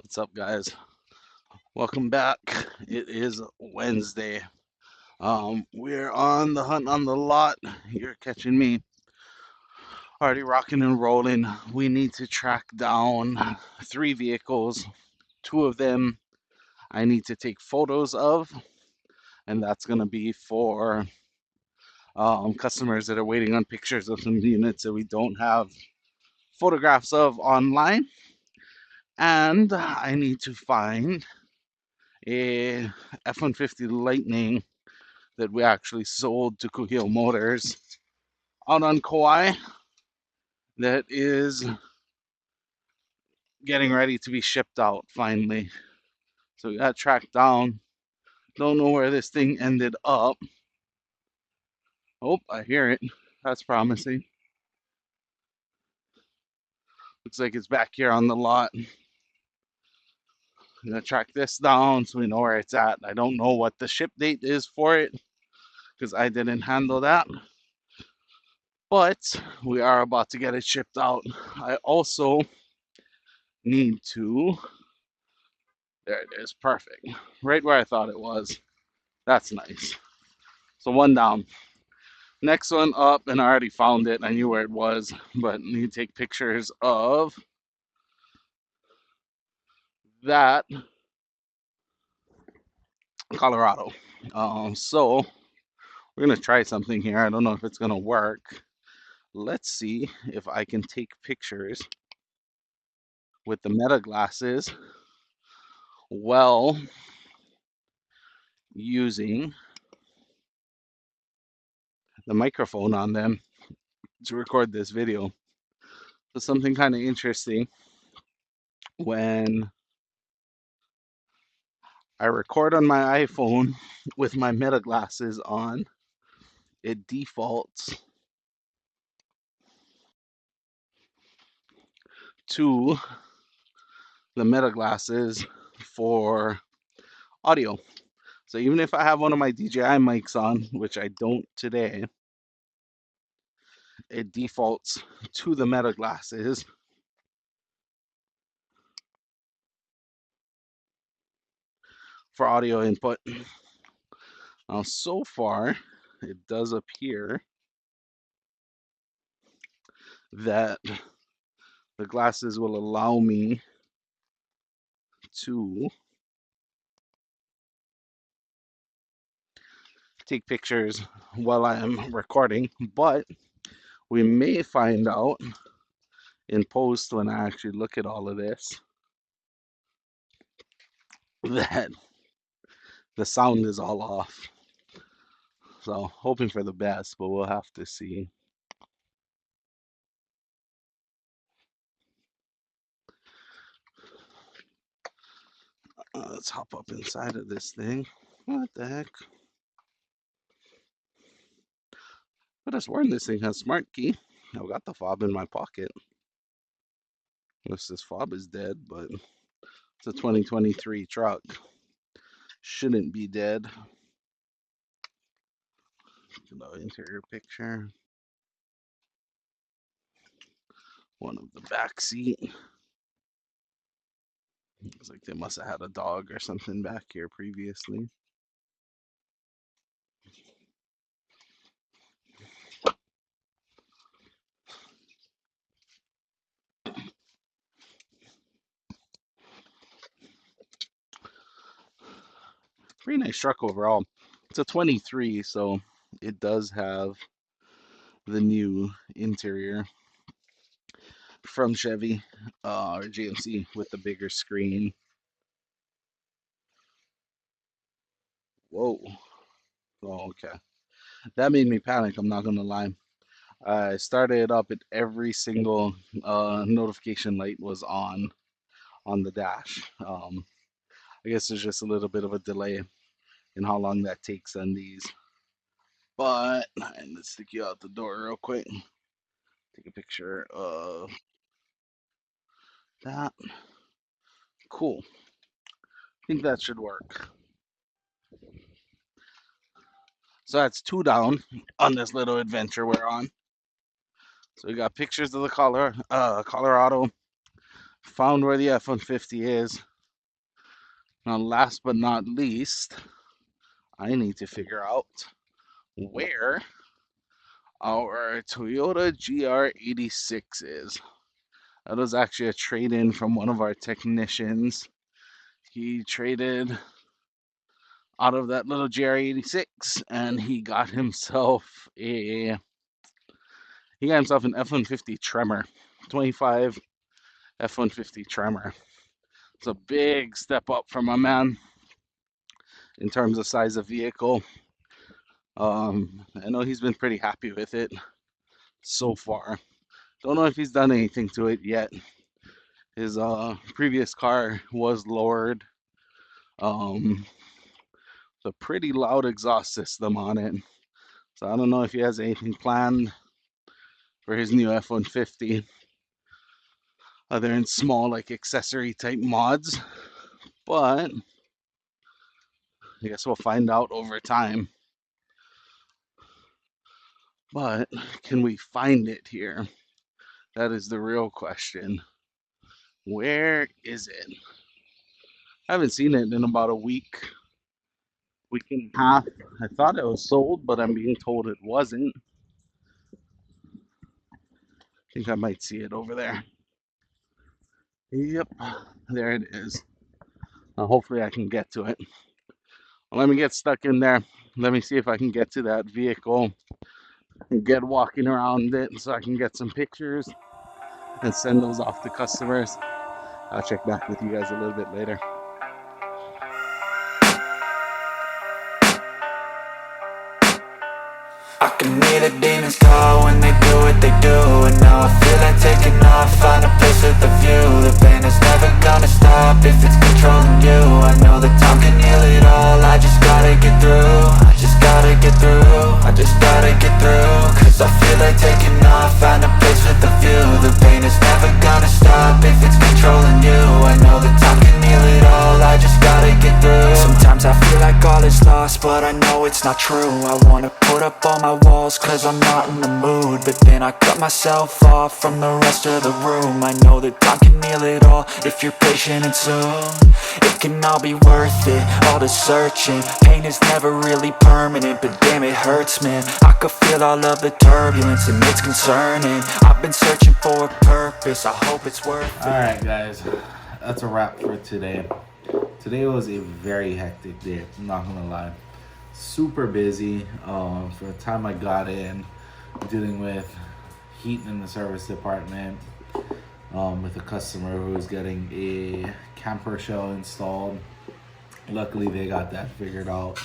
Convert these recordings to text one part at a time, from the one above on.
What's up, guys? Welcome back. It is Wednesday. We're on the hunt on the lot. You're catching me. Already rocking and rolling. We need to track down three vehicles. Two of them I need to take photos of, and that's going to be for customers that are waiting on pictures of some units that we don't have photographs of online. And I need to find a F-150 Lightning that we actually sold to Kuhio Motors out on Kauai that is getting ready to be shipped out finally. So we got tracked down. Don't know where this thing ended up. Oh, I hear it. That's promising. Looks like it's back here on the lot. I'm gonna track this down so we know where it's at. I don't know what the ship date is for it because I didn't handle that. But we are about to get it shipped out. I also need to. There it is. Perfect. Right where I thought it was. That's nice. So one down. Next one up, and I already found it. I knew where it was, but need to take pictures of that Colorado. So we're gonna try something here. I don't know if it's gonna work. Let's see if I can take pictures with the meta glasses while using the microphone on them to record this video. So something kind of interesting when I record on my iPhone with my meta glasses on, it defaults to the meta glasses for audio. So even if I have one of my DJI mics on, which I don't today, it defaults to the meta glasses for audio input. Now, so far, it does appear that the glasses will allow me to take pictures while I am recording, but we may find out in post when I actually look at all of this that the sound is all off. So hoping for the best, but we'll have to see. Let's hop up inside of this thing. What the heck? But I sworn this thing has smart key. I've got the fob in my pocket. Unless this fob is dead, but it's a 2023 truck. Shouldn't be dead. Interior picture. One of the back seat. Looks like they must have had a dog or something back here previously. Pretty nice truck overall. It's a 23, so it does have the new interior from Chevy or GMC with the bigger screen. Whoa. Oh, okay. That made me panic, I'm not gonna lie. I started it up and every single notification light was on the dash. I guess there's just a little bit of a delay in how long that takes on these. But let's stick you out the door real quick. Take a picture of that. Cool. I think that should work. So that's two down on this little adventure we're on. So we got pictures of the Colorado, found where the F-150 is. Now, last but not least, I need to figure out where our Toyota GR86 is. That was actually a trade-in from one of our technicians. He traded out of that little GR86 and he got himself an F-150 Tremor, 25 F-150 Tremor. It's a big step up from my man in terms of size of vehicle. I know he's been pretty happy with it so far. Don't know if he's done anything to it yet. His previous car was lowered. Um, it's a pretty loud exhaust system on it. So I don't know if he has anything planned for his new F-150 other than small like accessory type mods. But I guess we'll find out over time. But can we find it here? That is the real question. Where is it? I haven't seen it in about a week and a half. I thought it was sold, but I'm being told it wasn't. I think I might see it over there. Yep, there it is. Hopefully I can get to it. Well, let me get stuck in there. Let me see if I can get to that vehicle and get walking around it so I can get some pictures and send those off to customers. I'll check back with you guys a little bit later. I can hear the demons call when they do what they do. And now I feel like taking off, find a place with a view. The pain is never gonna stop if it's controlling you. I know that time can heal it all, I just gotta get through. I just gotta get through, I just gotta get through. Cause I feel like taking off, find a place with a view. The pain is never gonna stop if it's controlling you. I know that time can heal it all, I just gotta get through. Sometimes I feel like all is lost, but I know it's not true. I wanna put up all my walls cause I'm not in the mood, but then I cut myself off from the rest of the room. I know that time can heal it all if you're patient and soon it can all be worth it, all the searching. Pain is never really permanent, but damn it hurts, man. I could feel all of the turbulence and it's concerning. I've been searching for a purpose, I hope it's worth it. Alright guys, that's a wrap for today. Today was a very hectic day, I'm not gonna lie. Super busy. For the time I got in, dealing with heat in the service department, with a customer who was getting a camper shell installed. Luckily they got that figured out.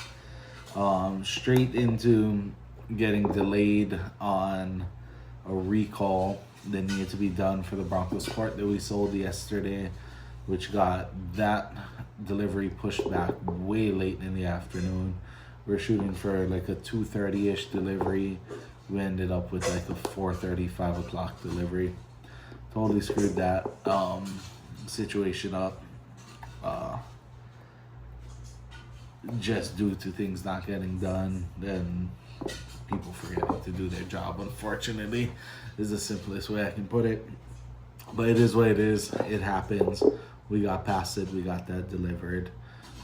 Straight into getting delayed on a recall that needed to be done for the Bronco Sport that we sold yesterday, which got that delivery pushed back way late in the afternoon. We're shooting for like a 2:30-ish delivery. We ended up with like a 4:30, 5 o'clock delivery. Totally screwed that situation up. Just due to things not getting done, then people forgetting to do their job, unfortunately, is the simplest way I can put it. But it is what it is. It happens. We got past it. We got that delivered.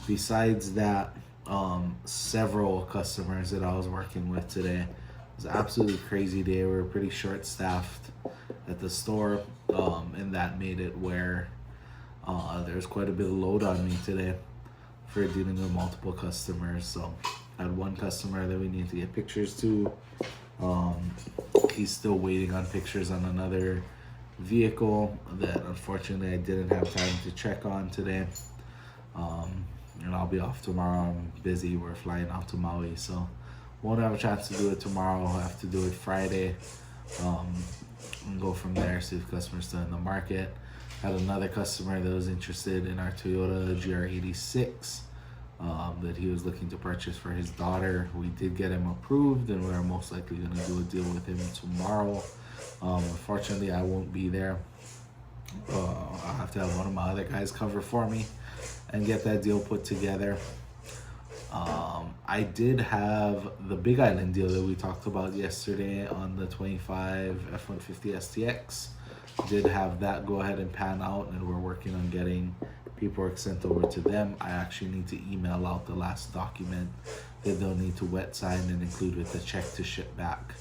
Besides that, several customers that I was working with today. It was an absolutely crazy day. We were pretty short-staffed at the store, and that made it where there's quite a bit of load on me today for dealing with multiple customers. So I had one customer that we need to get pictures to. He's still waiting on pictures on another vehicle that unfortunately I didn't have time to check on today. And I'll be off tomorrow. I'm busy. We're flying out to Maui, so won't have a chance to do it tomorrow. I'll have to do it Friday, and go from there, see if customers still in the market. Had another customer that was interested in our Toyota GR86 that he was looking to purchase for his daughter. We did get him approved, and we're most likely going to do a deal with him tomorrow. Unfortunately, I won't be there. I'll have to have one of my other guys cover for me and get that deal put together. I did have the Big Island deal that we talked about yesterday on the 25 F-150 STX. did have that go ahead and pan out, and we're working on getting paperwork sent over to them. I actually need to email out the last document that they'll need to wet sign and include with the check to ship back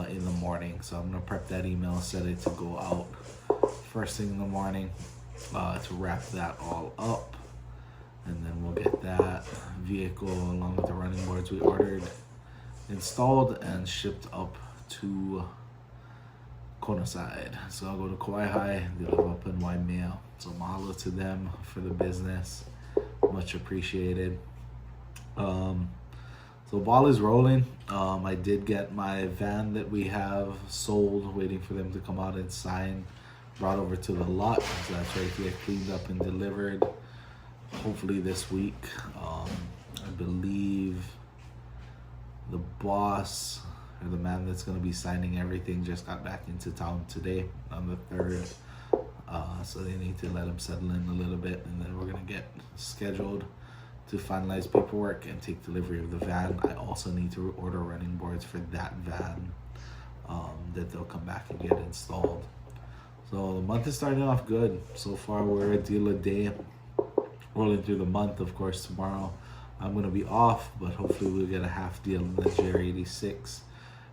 in the morning. So I'm gonna prep that email, set it to go out first thing in the morning to wrap that all up, and then we'll get that vehicle along with the running boards we ordered installed and shipped up to Kona side. So I'll go to Kauai High, they live up in Waimea. So mahalo to them for the business, much appreciated. So ball is rolling. I did get my van that we have sold, waiting for them to come out and sign, brought over to the lot. So that's right here, cleaned up and delivered. Hopefully this week. I believe the boss or the man that's going to be signing everything just got back into town today on the 3rd. So they need to let him settle in a little bit, and then we're going to get scheduled to finalize paperwork and take delivery of the van. I also need to order running boards for that van that they'll come back and get installed. So the month is starting off good. So far we're a deal a day, rolling through the month. Of course tomorrow I'm going to be off, but hopefully we'll get a half deal in the JR86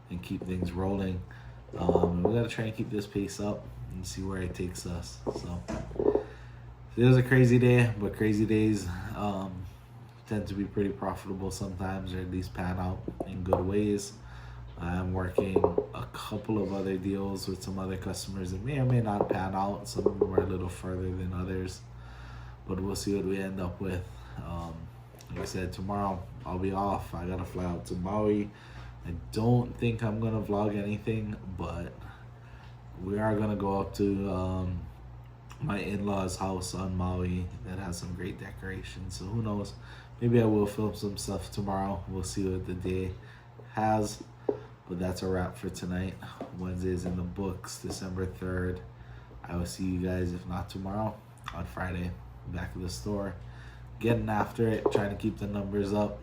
and keep things rolling. We got to try and keep this pace up and see where it takes us. So it was a crazy day, but crazy days tend to be pretty profitable sometimes, or at least pan out in good ways. I'm working a couple of other deals with some other customers that may or may not pan out. Some of them are a little further than others, but we'll see what we end up with. Like I said, tomorrow I'll be off. I gotta fly out to Maui. I don't think I'm gonna vlog anything, but we are gonna go up to my in-laws' house on Maui that has some great decorations. So who knows? Maybe I will film some stuff tomorrow. We'll see what the day has. But that's a wrap for tonight. Wednesday's in the books, December 3rd. I will see you guys, if not tomorrow, on Friday. Back at the store, getting after it, trying to keep the numbers up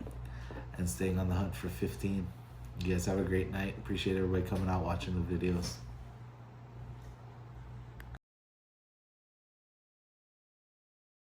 and staying on the hunt for 15. You guys have a great night. Appreciate everybody coming out watching the videos.